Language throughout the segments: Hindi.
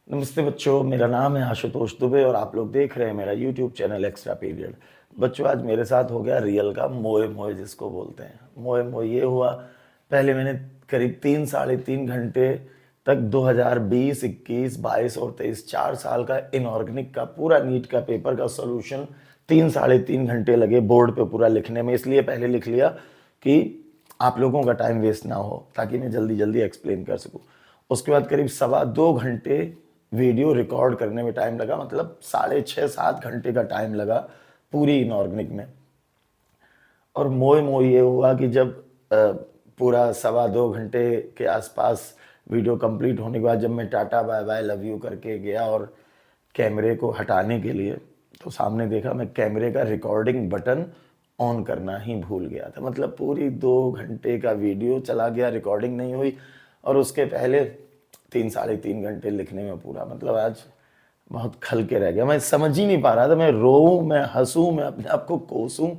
नमस्ते बच्चों, मेरा नाम है आशुतोष दुबे और आप लोग देख रहे हैं मेरा यूट्यूब चैनल एक्स्ट्रा पीरियड। बच्चों, आज मेरे साथ हो गया रियल का मोए मोए जिसको बोलते हैं। मोए मोए ये हुआ, पहले मैंने करीब 3 साढ़े 3 घंटे तक 2020, 21, 22 और 23 4 साल का इनऑर्गेनिक का पूरा नीट का पेपर का सोल्यूशन 3 साढ़े 3 घंटे लगे बोर्ड पे पूरा लिखने में। इसलिए पहले लिख लिया कि आप लोगों का टाइम वेस्ट ना हो, ताकि मैं जल्दी जल्दी एक्सप्लेन कर सकूं। उसके बाद करीब 2.25 घंटे वीडियो रिकॉर्ड करने में टाइम लगा, मतलब 6.5 7 घंटे का टाइम लगा पूरी इनऑर्गेनिक में। और मोए मोए ये हुआ कि जब पूरा 2.25 घंटे के आसपास वीडियो कंप्लीट होने के बाद जब मैं tata bye bye love you करके गया और कैमरे को हटाने के लिए, तो सामने देखा मैं कैमरे का रिकॉर्डिंग बटन ऑन करना ही भूल गया था। मतलब पूरी 2 घंटे का वीडियो चला गया, रिकॉर्डिंग नहीं हुई। और उसके पहले 3 साढ़े 3 घंटे लिखने में पूरा, मतलब आज बहुत खल के रह गया। मैं समझ ही नहीं पा रहा था, मैं रोऊं, मैं हंसूं, मैं अपने आप को कोसूं,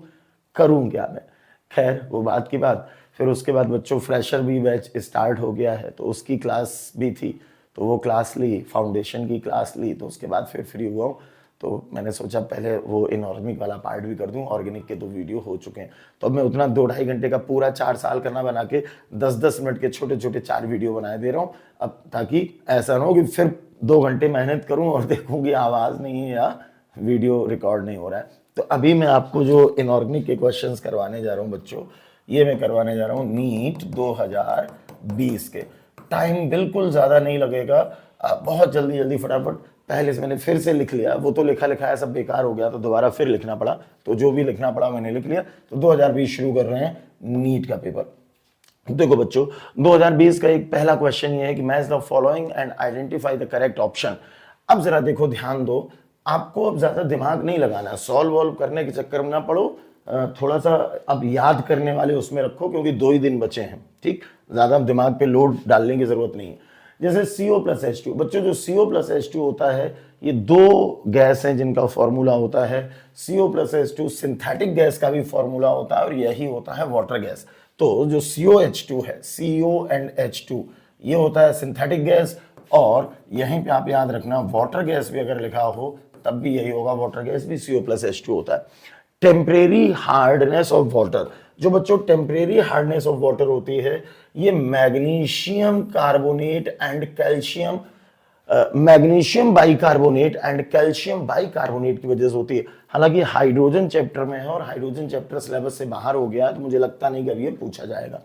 करूं क्या मैं। खैर, वो बात की बात। फिर उसके बाद बच्चों फ्रेशर भी बैच स्टार्ट हो गया है, तो उसकी क्लास भी थी, तो वो क्लास ली, फाउंडेशन की क्लास ली। तो उसके बाद फिर फ्री हुआ हूँ, तो मैंने सोचा पहले वो इनऑर्गेनिक वाला पार्ट भी कर दूं। ऑर्गेनिक के तो वीडियो हो चुके हैं, तो अब मैं उतना 2 ढाई घंटे का पूरा 4 साल का ना बना के 10-10 मिनट के छोटे छोटे 4 वीडियो बनाए दे रहा हूँ अब, ताकि ऐसा ना हो कि फिर 2 घंटे मेहनत करूं और देखूं कि आवाज़ नहीं है या वीडियो रिकॉर्ड नहीं हो रहा है। तो अभी मैं आपको जो इनऑर्गेनिक के क्वेश्चंस करवाने जा रहा हूं बच्चों, ये मैं करवाने जा रहा हूं नीट 2020 के। टाइम बिल्कुल ज़्यादा नहीं लगेगा, बहुत जल्दी जल्दी फटाफट। पहले से मैंने फिर से लिख लिया, वो तो लिखा लिखाया सब बेकार हो गया, तो दोबारा फिर लिखना पड़ा। तो जो भी लिखना पड़ा मैंने लिख लिया। तो 2020 शुरू कर रहे हैं नीट का पेपर। देखो बच्चों, 2020 का एक पहला क्वेश्चन ये है कि match the following and identify the correct option. अब जरा देखो, ध्यान दो, आपको अब ज्यादा दिमाग नहीं लगाना, सॉल्व वॉल्व करने के चक्कर में ना पड़ो। थोड़ा सा अब याद करने वाले उसमें रखो, क्योंकि 2 ही दिन बचे हैं। ठीक, ज्यादा दिमाग पे लोड डालने की जरूरत नहीं है। जैसे CO+H2, बच्चों जो CO+H2 होता है, ये 2 गैस हैं जिनका फॉर्मूला होता है। CO+H2 सिंथेटिक गैस का भी फॉर्मूला होता है और यही होता है वाटर गैस। तो जो COH2 है, CO&H2, ये होता है सिंथेटिक गैस। और यहीं पे आप याद रखना, वाटर गैस भी अगर लिखा हो तब भी यही होगा, वाटर गैस भी CO+H2 होता है। टेम्परेरी हार्डनेस ऑफ वाटर, जो बच्चों टेम्परेरी हार्डनेस ऑफ वाटर होती है, ये magnesium carbonate and calcium, magnesium bicarbonate and calcium bicarbonate की वजह से होती है। हालांकि हाइड्रोजन चैप्टर में है और हाइड्रोजन चैप्टर सिलेबस से बाहर हो गया, तो मुझे लगता नहीं कि अब ये पूछा जाएगा,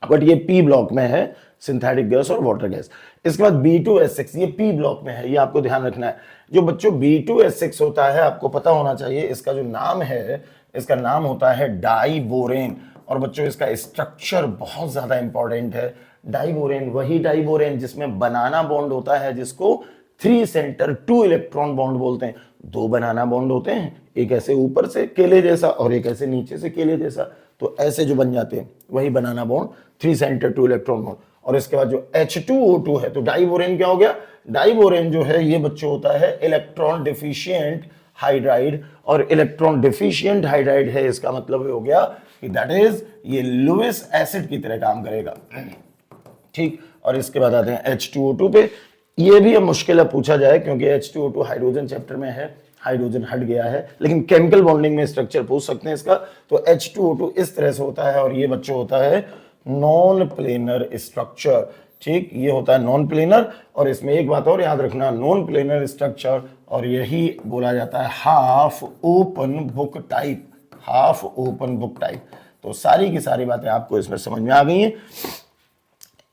बट ये पी ब्लॉक में है, सिंथेटिक गैस और वाटर गैस। इसके बाद B2S6, ये पी ब्लॉक में है, ये आपको ध्यान रखना है। जो बच्चों B2S6 होता है, आपको पता होना चाहिए, इसका जो नाम है, इसका नाम होता है डाइबोरेन। और बच्चों इसका स्ट्रक्चर बहुत ज्यादा इंपॉर्टेंट है। डाइबोरेन वही डाइबोरेन जिसमें बनाना बॉन्ड होता है, जिसको 3 सेंटर 2 इलेक्ट्रॉन बॉन्ड बोलते हैं। 2 बनाना बॉन्ड होते हैं, एक ऐसे ऊपर से केले जैसा और एक ऐसे नीचे से केले जैसा, तो ऐसे जो बन जाते हैं वही बनाना बॉन्ड, 3 सेंटर 2 इलेक्ट्रॉन बॉन्ड। और इसके बाद जो H2O2 है, तो डाइबोरेन क्या हो गया? डाइबोरेन जो है ये बच्चों होता है इलेक्ट्रॉन डिफिशिएंट हाइड्राइड। और इलेक्ट्रॉन डिफिशिएंट हाइड्राइड है, इसका मतलब हो गया कि दैट इज ये लुईस एसिड की तरह काम करेगा। ठीक, और इसके बाद आते हैं H2O2 पे। ये भी अब मुश्किल है पूछा जाए, क्योंकि H2O2 हाइड्रोजन चैप्टर में है, हाइड्रोजन हट गया है, लेकिन केमिकल बॉन्डिंग में स्ट्रक्चर पूछ सकते हैं इसका। तो H2O2 इस तरह से होता है और ये बच्चों होता है नॉन प्लेनर स्ट्रक्चर। ठीक, ये होता है नॉन प्लेनर। और इसमें एक बात और याद रखना, नॉन प्लेनर स्ट्रक्चर, और यही बोला जाता है half open book type, half open book type. तो सारी की सारी बातें आपको इसमें समझ में आ गई हैं।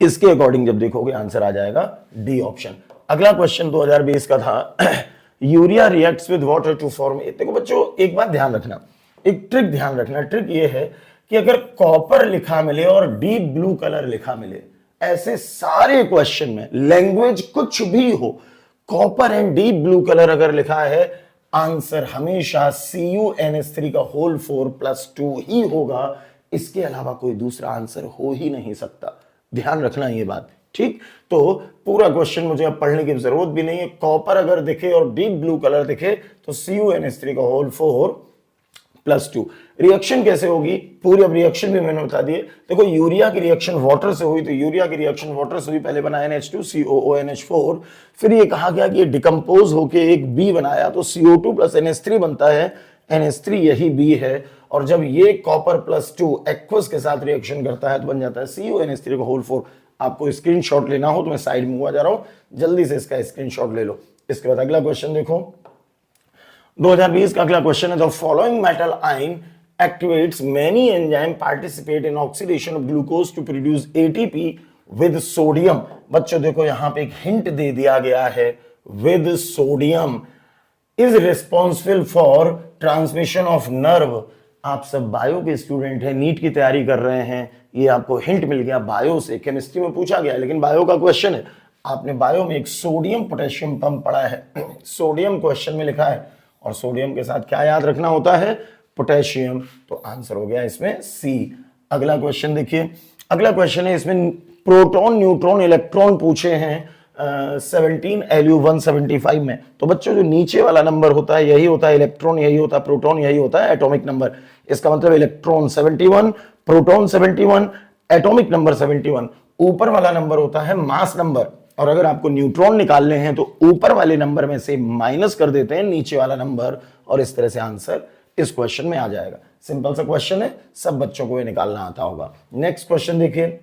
इसके अकॉर्डिंग जब देखोगे आंसर आ जाएगा डी ऑप्शन। अगला क्वेश्चन 2020 का था urea reacts with water to form. देखो बच्चों, एक बात ध्यान रखना, एक ट्रिक ध्यान रखना। ट्रिक ये है कि अगर कॉपर लिखा मिले और डीप ब्लू कलर लिखा मिले, ऐसे सारे क्वेश्चन में लैंग्वेज कुछ भी हो, copper and deep blue colour अगर लिखा है, आंसर हमेशा CuNH3 का होल 4+2 ही होगा। इसके अलावा कोई दूसरा आंसर हो ही नहीं सकता। ध्यान रखना ये बात। ठीक, तो पूरा क्वेश्चन मुझे अब पढ़ने की जरूरत भी नहीं है। कॉपर अगर दिखे और डीप ब्लू कलर दिखे तो CuNH3 का होल 4 +2। रिएक्शन कैसे होगी पूरी, अब रिएक्शन भी मैंने बता दिए। देखो यूरिया की रिएक्शन वाटर से हुई, तो यूरिया की रिएक्शन वाटर से हुई, पहले बना NH2 COONH4, फिर ये कहा गया कि ये डिकम्पोज होके एक B बनाया, तो CO2 + NH3 बनता है, NH3 यही B है, और जब ये कॉपर +2 एक्वस के साथ रिएक्शन करता है तो बन जाता है CONH3 आपको स्क्रीनशॉट लेना हो तो मैं साइड में हुआ जा रहा हूं, जल्दी से इसका स्क्रीनशॉट ले लो। इसके बाद अगला क्वेश्चन देखो, 2020 का अगला क्वेश्चन है, the following metal ion activates many enzyme participate in oxidation of glucose to produce ATP with sodium. बच्चों देखो यहां पे एक हिंट दे दिया गया है, with sodium is responsible for transmission of nerve. आप सब बायो के स्टूडेंट हैं, नीट की तैयारी कर रहे हैं, ये आपको हिंट मिल गया बायो से, केमिस्ट्री में पूछा गया लेकिन बायो का क्वेश्चन है। आपने बायो में एक सोडियम पोटेशियम पंप पढ़ा है, सोडियम क्वेश्चन में लिखा है, और सोडियम के साथ क्या याद रखना होता है, पोटेशियम, तो आंसर हो गया इसमें सी। अगला क्वेश्चन देखिए, अगला क्वेश्चन है, इसमें प्रोटॉन न्यूट्रॉन इलेक्ट्रॉन पूछे हैं 17 LU 175 में। तो बच्चों जो नीचे वाला नंबर होता है यही होता है इलेक्ट्रॉन, यही होता है प्रोटॉन, यही होता है एटॉमिक नंबर। इसका मतलब इलेक्ट्रॉन 71, प्रोटॉन 71, एटॉमिक नंबर 71। ऊपर वाला नंबर होता है मास नंबर, और अगर आपको न्यूट्रॉन निकालने हैं तो ऊपर वाले नंबर में से माइनस कर देते हैं नीचे वाला नंबर, और इस तरह से आंसर इस क्वेश्चन में आ जाएगा। सिंपल सा क्वेश्चन है, सब बच्चों को ये निकालना आता होगा। नेक्स्ट क्वेश्चन देखिए,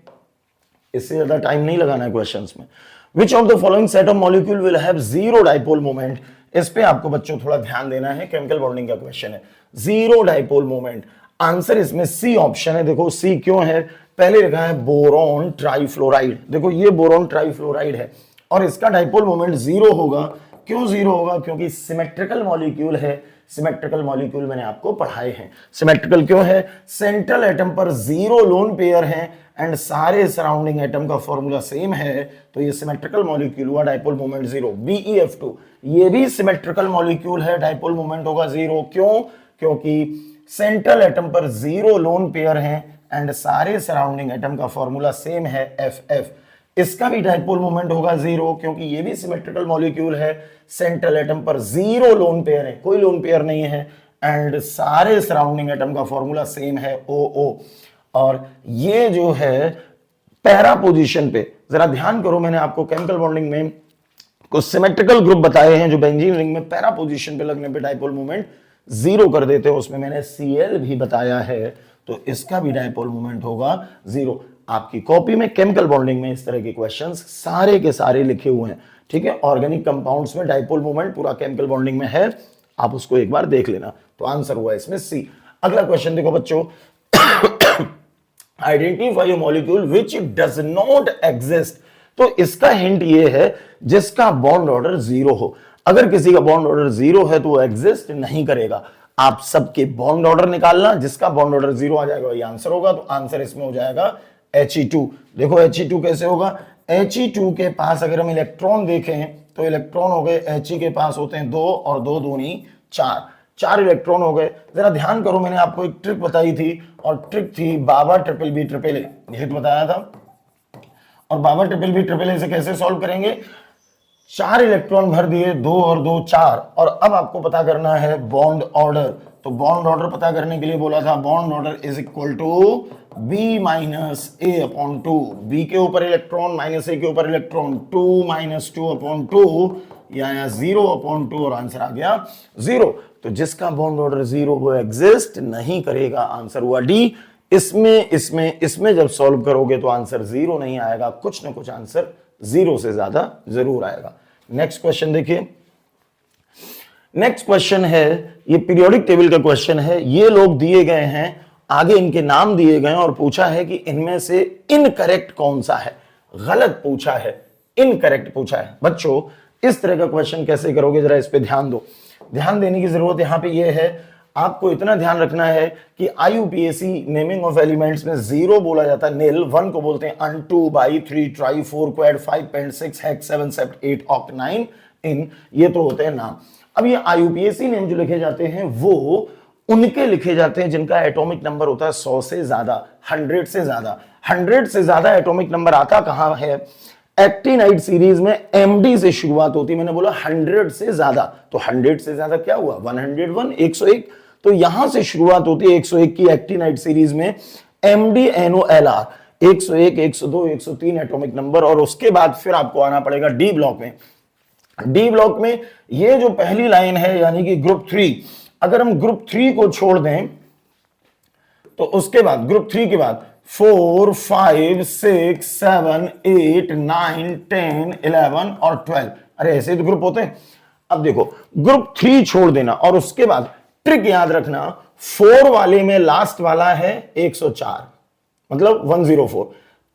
इससे ज्यादा टाइम नहीं लगाना है क्वेश्चंस में। Which of the following set of molecule will have zero dipole moment? इस पे आपको बच्चों थोड़ा ध्यान देना है, केमिकल बॉन्डिंग का क्वेश्चन है। जीरो डाइपोल मोमेंट, आंसर इसमें सी ऑप्शन है। देखो सी क्यों है, पहले लिखा है बोरॉन ट्राइफ्लोराइड, देखो ये बोरॉन ट्राइफ्लोराइड है और इसका डाइपोल मोमेंट जीरो होगा। क्यों जीरो होगा, क्योंकि सिमेट्रिकल मॉलिक्यूल है। सिमेट्रिकल मॉलिक्यूल मैंने आपको पढ़ाए हैं। सिमेट्रिकल क्यों है, सेंट्रल एटम पर जीरो लोन पेयर है एंड सारे सराउंडिंग एटम का फॉर्मूला सेम है, तो ये सिमेट्रिकल मॉलिक्यूल हुआ, डाइपोल मोमेंट जीरो। BeF2 ये भी सिमेट्रिकल मॉलिक्यूल है, डाइपोल मोमेंट होगा जीरो। क्यों, क्योंकि सेंट्रल एटम पर जीरो लोन पेयर है एंड सारे सराउंडिंग एटम का फॉर्मूला सेम है FF। इसका भी डाइपोल मोमेंट होगा जीरो, क्योंकि ये भी सिमेट्रिकल मॉलिक्यूल है, सेंट्रल एटम पर जीरो लोन पेयर है, कोई लोन पेयर नहीं है, एंड सारे सराउंडिंग एटम का फॉर्मूला सेम है OO। और ये जो है पैरा पोजीशन पे, जरा ध्यान करो, मैंने आपको केमिकल बॉन्डिंग में कुछ सिमेट्रिकल ग्रुप बताए हैं जो बेंजीन रिंग में पैरा पोजीशन पे लगने पे डाइपोल मोमेंट जीरो कर देते हैं, उसमें मैंने Cl भी बताया है, तो इसका भी डाइपोल मोमेंट होगा जीरो। आपकी कॉपी में केमिकल बॉन्डिंग में इस तरह के क्वेश्चंस सारे के सारे लिखे हुए हैं, ठीक है। ऑर्गेनिक कंपाउंड्स में डाइपोल मोमेंट पूरा केमिकल बॉन्डिंग में है, आप उसको एक बार देख लेना। तो आंसर हुआ इसमें सी। अगला क्वेश्चन देखो बच्चों, identify a molecule which does not exist. तो इसका हिंट ये है जिसका बॉन्ड ऑर्डर जीरो हो। अगर किसी का बॉन्ड ऑर्डर जीरो है तो वो एग्जिस्ट नहीं करेगा। आप सबके बॉन्ड ऑर्डर निकालना, जिसका बॉन्ड ऑर्डर जीरो आ जाएगा वही आंसर होगा। तो आंसर इसमें हो जाएगा He2। देखो He2 कैसे होगा, He2 के पास अगर हम इलेक्ट्रॉन देखें तो इलेक्ट्रॉन हो गए, He के पास होते हैं 2 और 2 दूनी 4, 4 इलेक्ट्रॉन हो गए। जरा ध्यान करो, मैंने आपको एक ट्रिक बताई थी और ट्रिक थी बाबा ट्रिपल बी ट्रिपल ए, यही तो बताया था। और बाबा ट्रिपल बी ट्रिपल ए से कैसे सॉल्व करेंगे, 4 इलेक्ट्रॉन भर दिए, 2 और 2 4, और अब आपको पता करना है बॉन्ड ऑर्डर। तो बॉन्ड ऑर्डर पता करने के लिए बोला था bond order is equal to B minus A upon 2, B के ऊपर इलेक्ट्रॉन माइनस A के ऊपर इलेक्ट्रॉन, 2 माइनस 2 अपॉन 2 या 0 अपॉन 2, और आंसर आ गया 0। तो जिसका बॉन्ड ऑर्डर 0 वो एग्जिस्ट नहीं करेगा, आंसर हुआ D। इसमें जब सॉल्व करोगे तो आंसर 0 नहीं आएगा, कुछ ना कुछ आंसर 0 से ज्यादा जरूर आएगा। नेक्स्ट क्वेश्चन देखिए, नेक्स्ट क्वेश्चन है, ये पीरियोडिक टेबल का क्वेश्चन है। ये लोग दिए गए हैं, आगे इनके नाम दिए गए और पूछा है कि इनमें से इनकरेक्ट कौन सा है। गलत पूछा है, इनकरेक्ट पूछा है। बच्चों इस तरह का क्वेश्चन कैसे करोगे, जरा इस पे ध्यान दो। ध्यान देने की जरूरत यहां पे ये है, आपको इतना ध्यान रखना है कि IUPAC नेमिंग ऑफ एलिमेंट्स में 0 बोला जाता है निल, 1 को बोलते हैं un, 2 bi, 3 tri, 4 quad, 5 pent, 6 hex, 7 sept, 8 oct, 9 enn, ये तो होते हैं नाम। अब ये IUPAC नेम जो लिखे जाते हैं वो उनके लिखे जाते हैं जिनका एटॉमिक नंबर होता है 100 से ज्यादा, 100 से ज्यादा। 100 से ज्यादा एटॉमिक नंबर आता कहां है, एक्टिनाइड सीरीज में MD से शुरुआत होती, मैंने बोला 100 से ज्यादा, तो 100 से ज्यादा क्या हुआ 101, 101। तो यहां से शुरुआत होती है 101 की एक्टिनाइड सीरीज में MdNOLR 101, 102, 103 एटॉमिक नंबर, और उसके बाद फिर आपको आना पड़ेगा डी ब्लॉक में। डी ब्लॉक में ये जो पहली लाइन है यानी कि ग्रुप 3, अगर हम ग्रुप 3 को छोड़ दें तो उसके बाद ग्रुप 3 के बाद 4, 5, 6, 7, 8, 9, 10, 11 और 12, अरे ऐसे तो ग्रुप होते हैं। अब देखो ग्रुप 3 छोड़ देना और उसके बाद ट्रिक याद रखना, 4 वाले में लास्ट वाला है 104 मतलब 104,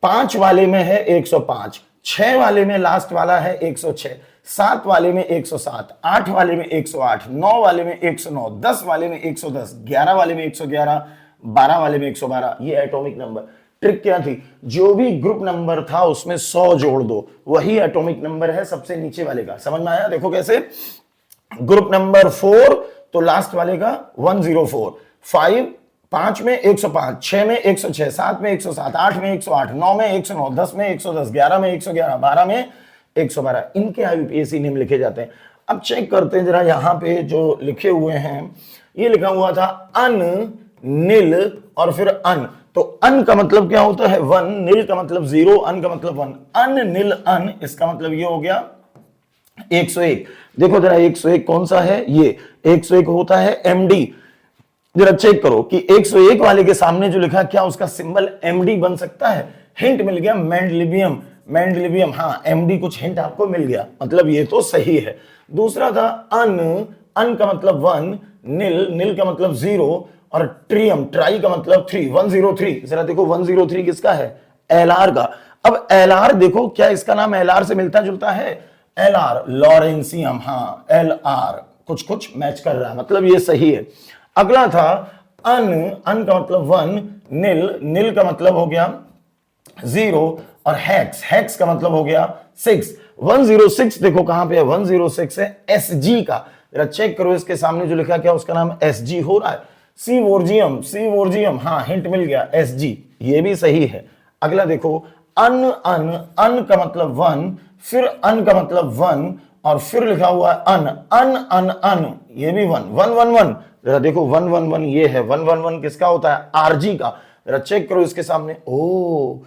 5 वाले में है 105, 6 वाले में लास्ट वाला है 106, 7 वाले में 107, 8 वाले में 108, 9 वाले में 109, 10 वाले में 110, 11 वाले में 111, 12 वाले में 112। ये एटॉमिक नंबर। ट्रिक क्या थी, जो भी ग्रुप नंबर था उसमें 100 जोड़ दो, वही एटॉमिक नंबर है सबसे नीचे वाले का। समझ में आया? देखो कैसे, ग्रुप नंबर 4 तो लास्ट वाले का 104, 5 में 105, 6 में 106, 7 में 107, 8 में 108, 9 में 109, 10 में 110, 11 में 111, 12 में 112। इनके IUPAC नेम लिखे जाते हैं। अब चेक करते हैं जरा, यहां पे जो लिखे हुए हैं, ये लिखा हुआ था अन, नील और फिर अन। तो अन का मतलब क्या होता है 1, नील का मतलब 0, अन का मतलब 1, अन नील अन, इसका मतलब ये हो गया 101। देखो जरा 101 कौन सा है, ये 101 होता है MD। जरा चेक करो कि 101 वाले के सामने जो लिखा क्या उसका सिंबल MD बन सकता है? हिंट मिल गया, मेंडलिवियम, मेंडलिवियम। हाँ MD, कुछ हिंट आपको मिल गया, मतलब ये तो सही है। दूसरा था अन, अन का मतलब 1, नील, नील का मतलब 0 और ट्रियम, ट्राई का मतलब 3, 103। जरा देखो 103 किसका है? LR का। अब LR देखो क्या इसका नाम LR से मिलता जुलता है? LR, lawrencium. हाँ LR कुछ कुछ मैच कर रहा है, मतलब ये सही है। अगला था अन, अन का मतलब 1, नील, नील का मतलब हो गया 0 और हेक्स, हेक्स का मतलब हो गया 6। 106 देखो कहां पे है, 106 है SG का। जरा चेक करो इसके सामने जो लिखा क्या उसका नाम SG हो रहा है? सीवोर्जियम, सीवोर्जियम। हाँ हिंट मिल गया SG, ये भी सही है। अगला देखो अन, अन, अन का मतलब 1, फिर अन का मतलब 1 और फिर लिखा हुआ है अन, अन अन अन, ये भी 1, 111। जरा देखो 111 ये है, 111 किसका होता है? RG का। जरा चेक करो इसके सामने, ओ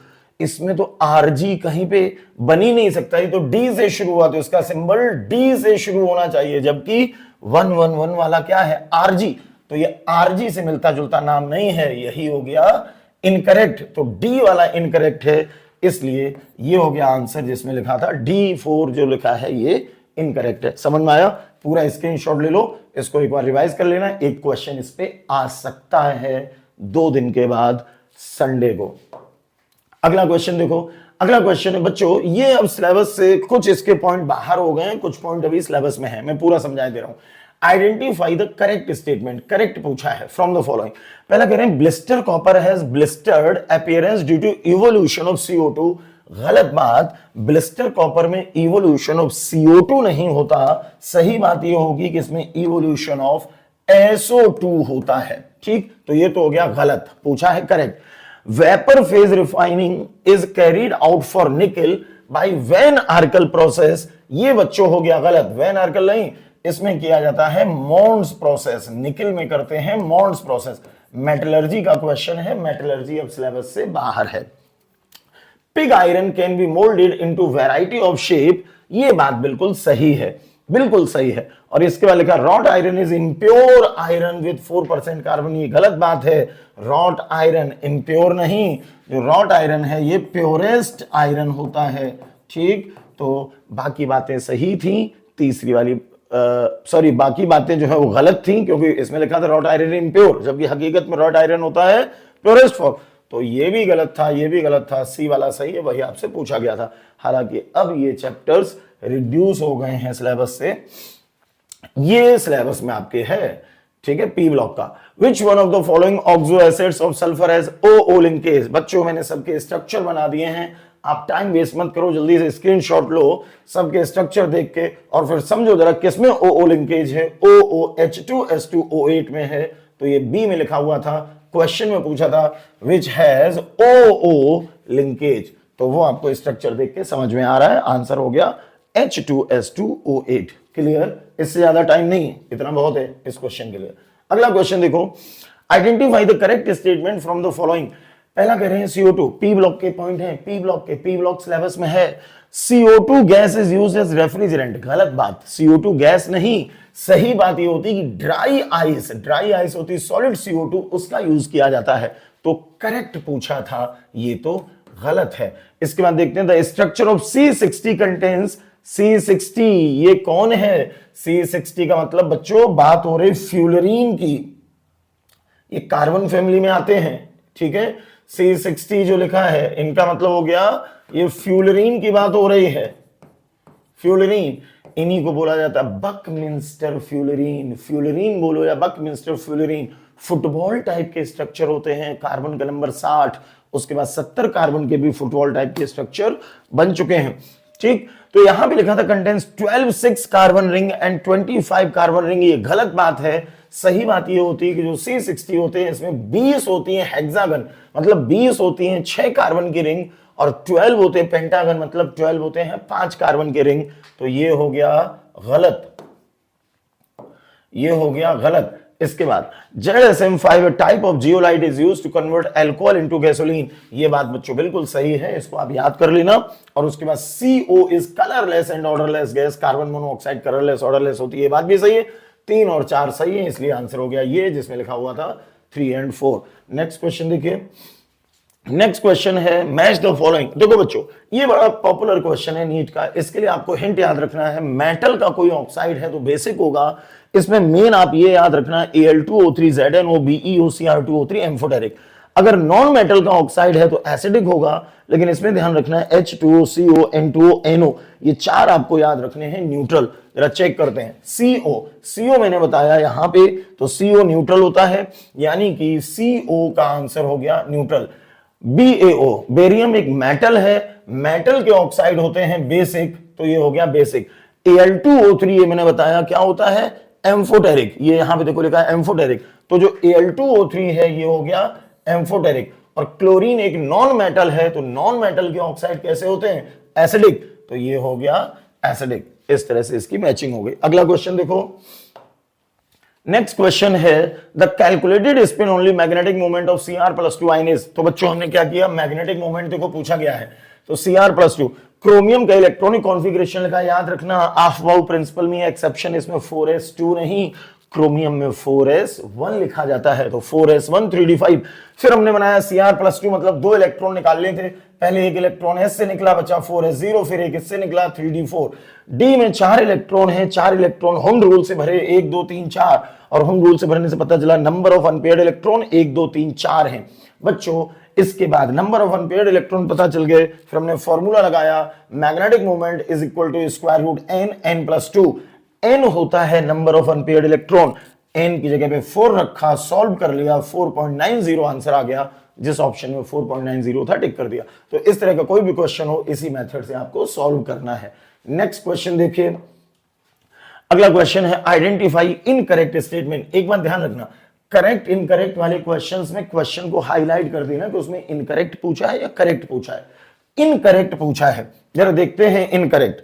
इसमें तो RG कहीं पे बन ही नहीं सकता, ये तो D से शुरू हुआ, तो इसका सिंबल D से शुरू होना चाहिए, जबकि 111 वाला क्या है? RG। तो ये RG से मिलता जुलता नाम नहीं है, यही हो गया इनकरेक्ट। तो D वाला इनकरेक्ट है, इसलिए ये हो गया आंसर जिसमें लिखा था D4 जो लिखा है ये इनकरेक्ट है। समझ में आया? पूरा स्क्रीनशॉट ले लो, इसको एक बार रिवाइज कर लेना, एक क्वेश्चन इस पे आ सकता है 2 दिन के बाद संडे को। अगला क्वेश्चन देखो, अगला क्वेश्चन है बच्चों, ये अब सिलेबस से कुछ इसके पॉइंट बाहर हो गए हैं, कुछ पॉइंट अभी सिलेबस में है, मैं पूरा समझा दे रहा हूं। Identify the correct statement, correct पूछा है फ्रॉम द फॉलोइंग। पहला कह रहे हैं blister copper has blistered appearance due to evolution of CO2। गलत बात, ब्लिस्टर कॉपर में इवोल्यूशन ऑफ CO2 नहीं होता, सही बात यह होगी कि इसमें इवोल्यूशन ऑफ SO2 होता है। ठीक, तो ये तो हो गया गलत, पूछा है correct. Vapour phase refining is carried out for निकल बाय वैन आर्कल प्रोसेस, ये बच्चों हो गया गलत, वैन आर्कल नहीं, इसमें किया जाता है मॉन्ड्स प्रोसेस, निकल में करते हैं मॉन्ड्स प्रोसेस। मेटलर्जी का क्वेश्चन है, मेटलर्जी अब सिलेबस से बाहर है। Pig iron can be moulded into variety of shape, ये बात बिल्कुल सही है, बिल्कुल सही है। और इसके बाद लिखा wrought iron is impure iron with 4% carbon, ये गलत बात है। रॉट आयरन इम्प्योर नहीं, जो रॉट आयरन है ये प्योरेस्ट आयरन होता है। ठीक, तो बाकी बातें सही थी, तीसरी वाली सॉरी बाकी बातें जो है वो गलत थी, क्योंकि इसमें लिखा था रॉट आयरन इम्प्योर, जबकि हकीकत में रॉट आयरन होता है प्योरेस्ट फॉर्म। तो ये भी गलत था, ये भी गलत था, सी वाला सही है, वही आपसे पूछा गया था। हालांकि अब ये चैप्टर्स रिड्यूस हो गए हैं सिलेबस से, ये सिलेबस में आपके है। ठीक है, पी ब्लॉक का। Which one of the following oxo acids of sulphur has OO linkage. बच्चों मैंने सबके स्ट्रक्चर बना दिए हैं, आप टाइम वेस्ट मत करो, जल्दी से स्क्रीनशॉट लो सबके स्ट्रक्चर देख के और फिर समझो जरा किसमें OO लिंकेज है। OOH2S2O8 में है, तो ये बी में लिखा हुआ था, क्वेश्चन में पूछा था विच हैज OO लिंकेज, तो वो आपको स्ट्रक्चर देख के समझ में आ रहा है, आंसर हो गया H2S2O8। क्लियर, इससे ज्यादा टाइम नहीं, इतना बहुत है इस क्वेश्चन के लिए। अगला क्वेश्चन देखो, identify the correct statement from the following. पहला कह रहे हैं CO2, पी ब्लॉक के पॉइंट है, पी ब्लॉक सिलेबस में है। CO2 gas is used as refrigerant, गलत बात, CO2 गैस नहीं, सही बात ये होती कि ड्राई आइस होती सॉलिड CO2, उसका यूज किया जाता है। तो करेक्ट पूछा था, ये तो गलत है। इसके बाद देखते हैं the structure of C60 contains, C60 ये कौन है? C60 का मतलब बच्चों बात हो रही फ्यूलरीन की, ये कार्बन फैमिली में आते हैं, ठीक है। C60 जो लिखा है इनका मतलब हो गया ये फ्यूलरीन की बात हो रही है, फ्यूलरीन, इन्हीं को बोला जाता है बकमिंस्टर फ्यूलरीन, फ्यूलरीन बोलो या बकमिंस्टर फ्यूलरीन। फुटबॉल टाइप के स्ट्रक्चर होते हैं, कार्बन का नंबर 60, उसके बाद 70 कार्बन के भी फुटबॉल टाइप के स्ट्रक्चर बन चुके हैं, ठीक। तो यहां भी लिखा था contains 12 6 carbon ring and 25 carbon ring, ये गलत बात है। सही बात ये होती है कि जो C60 होते हैं इसमें 20 होती है हेक्सागन, मतलब 20 होती हैं 6 कार्बन की रिंग, और 12 होते हैं पेंटागन, मतलब 12 होते हैं 5 कार्बन के रिंग। तो ये हो गया गलत, ये हो गया गलत। इसके बाद ZSM5 type of zeolite is used to convert alcohol into gasoline, ये बात बच्चों बिल्कुल सही है, इसको आप याद कर लेना। और उसके बाद CO is colourless and odourless gas, carbon monoxide colourless odourless होती है, ये बात भी सही है। 3 और 4 सही है, इसलिए आंसर हो गया ये जिसमें लिखा हुआ था 3 और 4। नेक्स्ट क्वेश्चन देखिए, नेक्स्ट क्वेश्चन है मैच द फॉलोइंग। देखो बच्चों ये बड़ा पॉपुलर क्वेश्चन है नीट का, इसके लिए आपको हिंट याद रखना है, मेटल का कोई ऑक्साइड है तो बेसिक होगा, इसमें मेन आप ये याद रखना Al2O3 ZnO BeO Cr2O3 amphoteric. अगर नॉन मेटल का ऑक्साइड है तो एसिडिक होगा, लेकिन इसमें ध्यान रखना है H2O CO N2O NO, ये 4 आपको याद रखने हैं न्यूट्रल। जरा चेक करते हैं, CO मैंने बताया यहां पे, तो CO न्यूट्रल होता है, यानी कि CO का आंसर हो गया न्यूट्रल। BaO बेरियम एक मेटल है, मेटल के ऑक्साइड होते हैं बेसिक, तो ये हो गया बेसिक। Al2O3 ये मैंने बताया क्या होता है, एम्फोटेरिक, ये यहां पे देखो लिखा है एम्फोटेरिक, तो जो Al2O3 है ये हो गया एम्फोटेरिक। और क्लोरीन एक नॉन मेटल है, तो नॉन मेटल के ऑक्साइड कैसे होते हैं, एसिडिक, तो ये हो गया एसिडिक। इस तरह से इसकी मैचिंग हो गई। अगला क्वेश्चन देखो, नेक्स्ट क्वेश्चन है the calculated spin only magnetic moment of Cr+2 ion is. तो बच्चों हमने क्या किया, मैग्नेटिक मोमेंट देखो पूछा गया है, तो Cr+2, क्रोमियम का इलेक्ट्रॉनिक कॉन्फ़िगरेशन लिखा, याद रखना ऑफ-बाउ प्रिंसिपल में एक्सेप्शन, इसमें 4s2 नहीं, क्रोमियम में 4s1 लिखा जाता है, तो 4s1 3d5। फिर हमने बनाया Cr+2, मतलब 2 इलेक्ट्रॉन निकालने थे, पहले एक इलेक्ट्रॉन s से निकला, बचा 4s0, फिर एक इससे निकला 3d4। d में 4 इलेक्ट्रॉन है, 4 इलेक्ट्रॉन होम रूल से भरे, 1 2 3 4, और होम रूल से भरने से पता चला नंबर ऑफ अनपेयर्ड इलेक्ट्रॉन 1 2 3 4 हैं बच्चों। इसके बाद नंबर ऑफ अनपेयर्ड इलेक्ट्रॉन पता चल गए, फिर हमने फॉर्मूला लगाया, magnetic moment is equal to square root n+2। n होता है number of unpaired electron, n की जगह पे 4 रखा, सॉल्व कर लिया, 4.90 आंसर आ गया, जिस ऑप्शन में 4.90 था टिक कर दिया। तो इस तरह का कोई भी क्वेश्चन हो इसी मेथड से आपको सॉल्व करना है। नेक्स्ट क्वेश्चन देखिए, अगला क्वेश्चन है आइडेंटिफाई इनकरेक्ट स्टेटमेंट। एक बात ध्यान रखना, करेक्ट इनकरेक्ट वाले क्वेश्चंस में क्वेश्चन को हाईलाइट कर देना कि उसमें इनकरेक्ट पूछा है या करेक्ट पूछा है। इनकरेक्ट पूछा है, जरा देखते हैं इनकरेक्ट।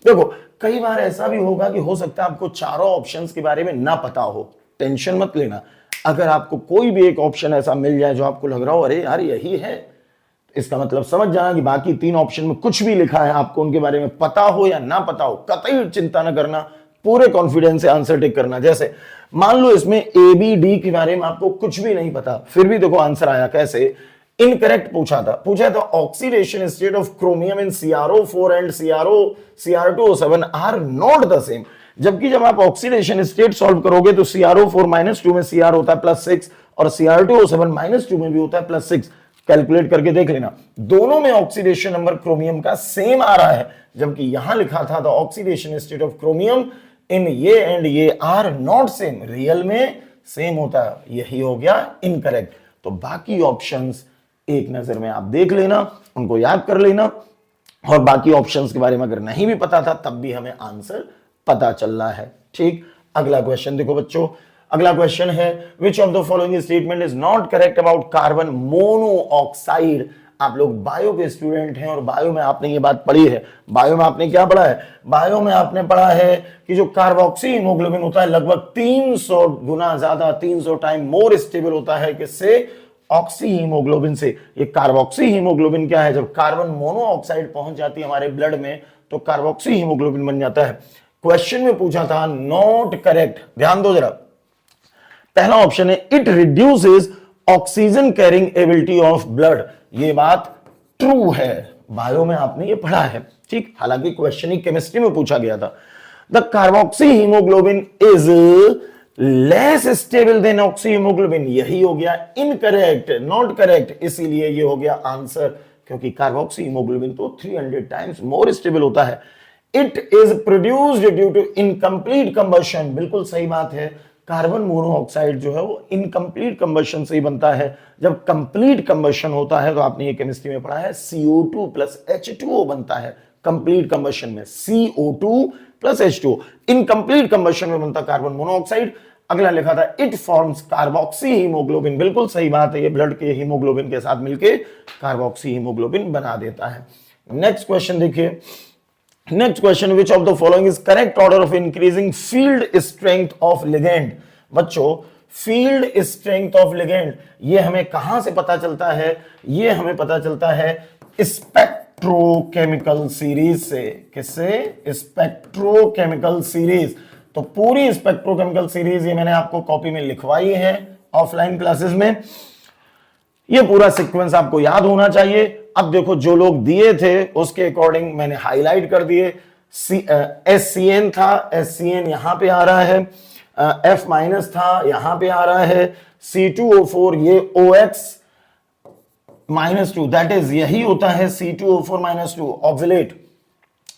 देखो कई बार ऐसा भी होगा कि हो सकता है आपको चारों ऑप्शंस के बारे में ना पता हो, टेंशन मत लेना। अगर आपको कोई भी एक ऑप्शन ऐसा मिल जाए जो आपको लग रहा हो अरे यार यही है, इसका मतलब समझ जाना कि बाकी 3 ऑप्शन में कुछ भी लिखा है आपको उनके बारे में पता हो या ना पता हो, कतई चिंता ना करना, पूरे कॉन्फिडेंस से आंसर टिक करना। जैसे मान लो इसमें ABD के बारे में आपको कुछ भी नहीं पता, फिर भी देखो आंसर आया कैसे, इनकरेक्ट पूछा था oxidation state of chromium in CrO4 and Cr2O7 are not the same. जबकि जब आप ऑक्सीडेशन स्टेट सॉल्व करोगे तो CrO4-2 में Cr होता है +6 और Cr2O7-2 में भी होता है +6। कैलकुलेट करके देख लेना, दोनों में ऑक्सीडेशन नंबर क्रोमियम का सेम आ रहा है, जबकि यहां लिखा था the oxidation state of chromium इन ये एंड ये आर नॉट सेम, रियल में सेम होता है, यही हो गया इनकरेक्ट। तो बाकी ऑप्शंस एक नजर में आप देख लेना, उनको याद कर लेना, और बाकी ऑप्शंस के बारे में अगर नहीं भी पता था तब भी हमें आंसर पता चल रहा है, ठीक। अगला क्वेश्चन देखो बच्चों, अगला क्वेश्चन है which of the following statement is not correct about carbon monoxide. आप लोग बायो के स्टूडेंट हैं और बायो में आपने ये बात पढ़ी है। बायो में आपने क्या पढ़ा है? बायो में आपने पढ़ा है कि जो कार्बोक्सी हीमोग्लोबिन होता है लगभग 300 गुना ज्यादा, 300 टाइम मोर स्टेबल होता है किससे? ऑक्सी हीमोग्लोबिन से। ये कार्बोक्सी हीमोग्लोबिन क्या है? जब कार्बन मोनोऑक्साइड पहुंच जाती है हमारे ब्लड में तो कार्बोक्सी हीमोग्लोबिन बन जाता है। क्वेश्चन में पूछा था, नॉट करेक्ट, ध्यान दो जरा। पहला ऑप्शन है it reduces oxygen carrying ability of blood. ये बात ट्रू है, बायो में आपने ये पढ़ा है, ठीक। हालांकि क्वेश्चन ही केमिस्ट्री में पूछा गया था। The carboxy haemoglobin is less stable then oxy haemoglobin, यही हो गया इनकरेक्ट, नॉट करेक्ट, इसीलिए ये हो गया आंसर, क्योंकि कार्बोक्सी हीमोग्लोबिन तो 300 टाइम्स मोर स्टेबल होता है। It is produced due to incomplete combustion, बिल्कुल सही बात है। कार्बन मोनोऑक्साइड जो है वो इनकम्प्लीट कंबशन से ही बनता है। जब कंप्लीट कंबशन होता है तो आपने ये केमिस्ट्री में पढ़ा है CO2 प्लस H2O बनता है कंप्लीट कंबशन में, CO2 plus H2O। Incomplete combustion में बनता कार्बन मोनोऑक्साइड। अगला लिखा था इट फॉर्म्स कार्बोक्सी हीमोग्लोबिन, बिल्कुल सही बात है, ये ब्लड के हीमोग्लोबिन के साथ मिलके कार्बोक्सी हीमोग्लोबिन बना देता है। नेक्स्ट क्वेश्चन देखिए। Next question, which of the following is correct order of increasing field strength of ligand? बच्चों, फील्ड स्ट्रेंथ ऑफ लिगेंड ये हमें कहां से पता चलता है? ये हमें पता चलता है स्पेक्ट्रोकेमिकल सीरीज से। किससे? Spectrochemical series. तो पूरी स्पेक्ट्रोकेमिकल सीरीज ये मैंने आपको कॉपी में लिखवाई है ऑफलाइन क्लासेस में। ये पूरा सीक्वेंस आपको याद होना चाहिए। अब देखो, जो लोग दिए थे उसके अकॉर्डिंग मैंने हाईलाइट कर दिए। SCN था, SCN यहां पे आ रहा है, F- था यहां पे आ रहा है, C2O4 ये OX -2, दैट इज यही होता है C2O4 -2 ऑक्सिलेट,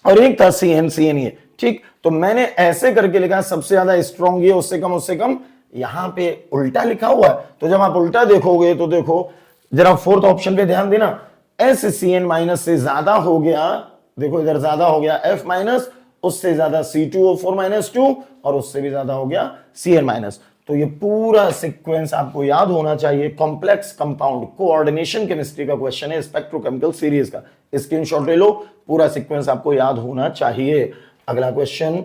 और एक था CN ये, ठीक। तो मैंने ऐसे करके लिखा, सबसे ज्यादा स्ट्रॉन्ग ये, उससे कम यहां पे उल्टा लिखा हुआ है। तो जब आप उल्टा देखोगे तो देखो जरा फोर्थ ऑप्शन पे ध्यान देना, SCN- से ज्यादा हो गया, देखो इधर ज्यादा हो गया F-, उससे ज्यादा C2O4 -2 और उससे भी ज्यादा हो गया CN-। तो ये पूरा सीक्वेंस आपको याद होना चाहिए। कॉम्प्लेक्स कंपाउंड कोऑर्डिनेशन केमिस्ट्री का क्वेश्चन है स्पेक्ट्रोकेमिकल सीरीज का, स्क्रीनशॉट ले लो, पूरा सीक्वेंस आपको याद होना चाहिए। अगला क्वेश्चन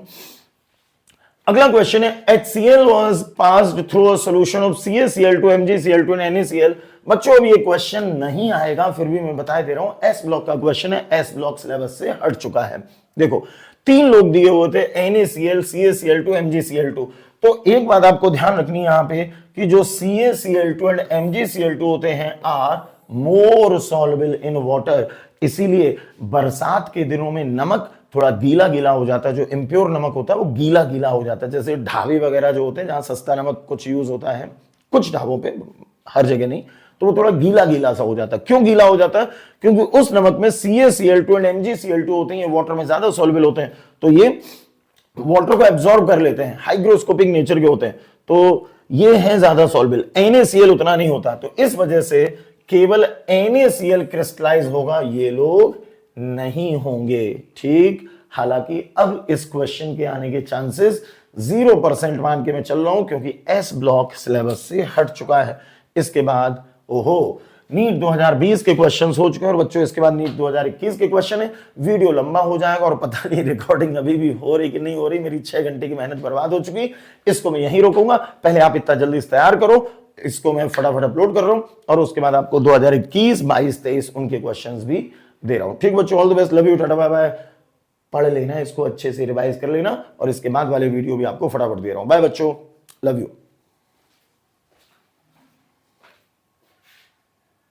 है HCl was passed through a solution of CaCl2, MgCl2 and NaCl। बच्चों अब ये क्वेश्चन नहीं आएगा, फिर भी मैं बता दे रहा हूं, एस ब्लॉक का क्वेश्चन है, एस ब्लॉक सिलेबस से हट चुका है। देखो 3 लोग दिए हुए थे, NaCl, CaCl2, MgCl2। तो एक बात आपको ध्यान रखनी है यहां पे कि जो CaCl2 एंड MgCl2 होते हैं are more soluble in water, इसीलिए बरसात के दिनों में नमक थोड़ा गीला गीला हो जाता है। जो इम्प्योर नमक होता है वो गीला गीला हो जाता है। जैसे ढाबे वगैरह जो होते हैं जहां सस्ता नमक कुछ यूज होता है, कुछ ढाबों पे, हर जगह नहीं, तो वो थोड़ा गीला गीला सा हो जाता है। क्यों गीला हो जाता है? क्योंकि उस नमक में CaCl2 एंड MgCl2 होते हैं, ये वाटर में ज्यादा सॉल्युबल होते हैं, तो ये वाटर को एब्जॉर्ब कर लेते हैं, हाइग्रोस्कोपिक नेचर के होते हैं, तो ये है ज्यादा सॉल्युबल। NaCl उतना नहीं होता, तो इस वजह से केवल NaCl क्रिस्टलाइज होगा, ये लोग नहीं होंगे, ठीक। हालांकि अब इस क्वेश्चन के आने के चांसेस 0% मान के मैं चल रहा हूं, क्योंकि एस ब्लॉक सिलेबस से हट चुका है। इसके बाद ओहो, नीट 2020 के क्वेश्चंस हो चुके हैं, और बच्चों इसके बाद नीट 2021 के क्वेश्चन है। वीडियो लंबा हो जाएगा और पता नहीं रिकॉर्डिंग अभी भी हो रही कि नहीं हो रही, मेरी 6 घंटे की मेहनत बर्बाद हो चुकी। इसको मैं यहीं रोकूंगा, पहले आप इतना जल्दी से तैयार करो, इसको मैं फटाफट अपलोड कर रहा हूं, और उसके बाद आपको 2021, 22, 23 उनके क्वेश्चंस भी दे रहा हूं, ठीक बच्चों। All the best, love you, tata bye bye. पढ़ लेना, इसको अच्छे से रिवाइज कर लेना, और इसके बाद वाले वीडियो भी आपको फटाफट दे रहा हूं। बाय बच्चों, लव यू।